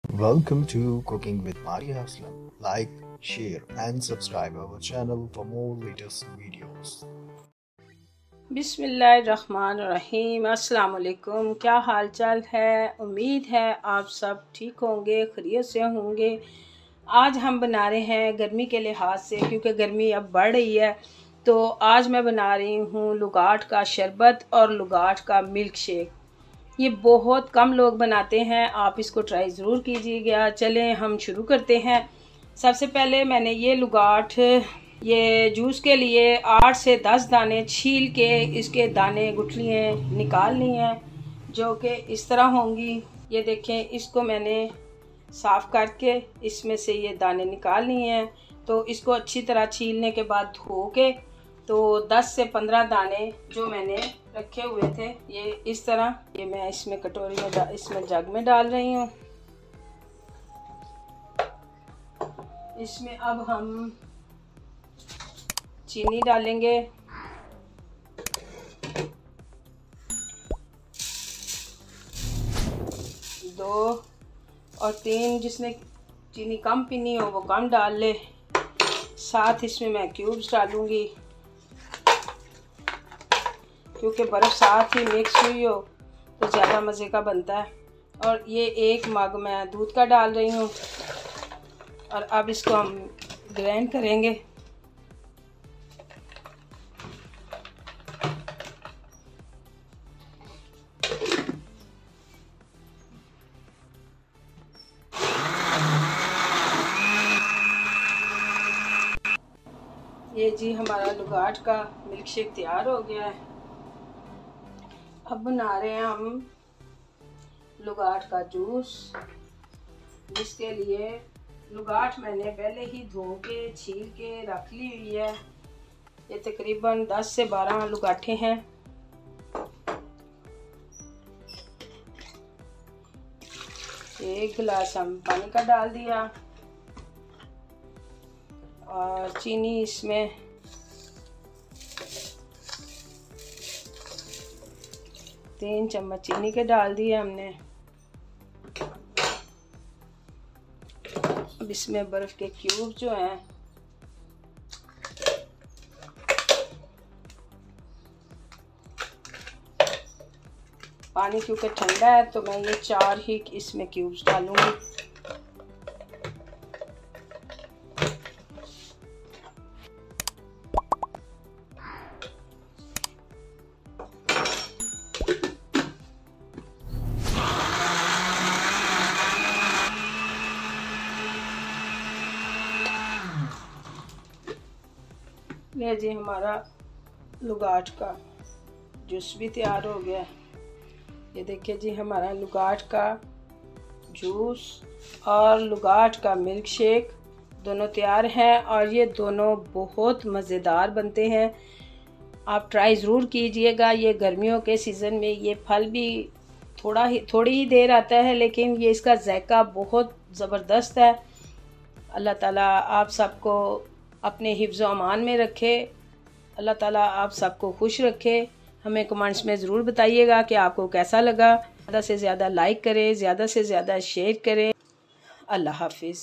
Welcome to Cooking with Maria Aslam. Like, share, and subscribe our channel for more latest videos. बिस्मिल्लाहिर्रहमानिर्रहीम। अस्सलाम वालेकुम। क्या हाल चाल है? उम्मीद है आप सब ठीक होंगे, खैरियत से होंगे। आज हम बना रहे हैं गर्मी के लिहाज से, क्योंकि गर्मी अब बढ़ रही है, तो आज मैं बना रही हूँ लुगाट का शरबत और लुगाट का मिल्क शेक। ये बहुत कम लोग बनाते हैं, आप इसको ट्राई ज़रूर कीजिएगा। चलें हम शुरू करते हैं। सबसे पहले मैंने ये लुगाट, ये जूस के लिए 8 से 10 दाने छील के इसके दाने गुठलियाँ निकाल ली हैं, जो कि इस तरह होंगी। ये देखें, इसको मैंने साफ़ करके इसमें से ये दाने निकाल लिए हैं। तो इसको अच्छी तरह छीलने के बाद धो के, तो 10 से 15 दाने जो मैंने रखे हुए थे, ये इस तरह, ये मैं इसमें कटोरी में इसमें जग में डाल रही हूँ। इसमें अब हम चीनी डालेंगे। दो और 3, जिसने चीनी कम पीनी हो वो कम डाल ले। साथ इसमें मैं क्यूब्स डालूंगी, क्योंकि बर्फ़ साथ ही मिक्स हुई हो तो ज़्यादा मज़े का बनता है। और ये 1 मग मैं दूध का डाल रही हूँ। और अब इसको हम ग्राइंड करेंगे। ये जी हमारा लुगाट का मिल्क शेक तैयार हो गया है। अब बना रहे हैं हम लुगाट का जूस, जिसके लिए लुगाट मैंने पहले ही धो के छील के रख ली हुई है। ये तकरीबन 10 से 12 लुगाठे हैं। एक गिलास हम पानी का डाल दिया और चीनी इसमें 3 चम्मच चीनी के डाल दिए हमने। अब इसमें बर्फ़ के क्यूब जो हैं पानी क्योंकि ठंडा है तो मैं ये 4 ही इसमें क्यूब्स डालूंगी। ये जी हमारा लुगाट का जूस भी तैयार हो गया। ये देखिए जी, हमारा लुगाट का जूस और लुगाट का मिल्क शेक दोनों तैयार हैं, और ये दोनों बहुत मज़ेदार बनते हैं। आप ट्राई ज़रूर कीजिएगा। ये गर्मियों के सीज़न में ये फल भी थोड़ी ही देर आता है, लेकिन ये इसका जायका बहुत ज़बरदस्त है। अल्लाह ताला आप सबको अपने हिफ्ज़ व अमान में रखे। अल्लाह ताला आप सबको खुश रखे। हमें कमेंट्स में ज़रूर बताइएगा कि आपको कैसा लगा। ज़्यादा से ज़्यादा लाइक करें, ज़्यादा से ज़्यादा शेयर करें। अल्लाह हाफिज़।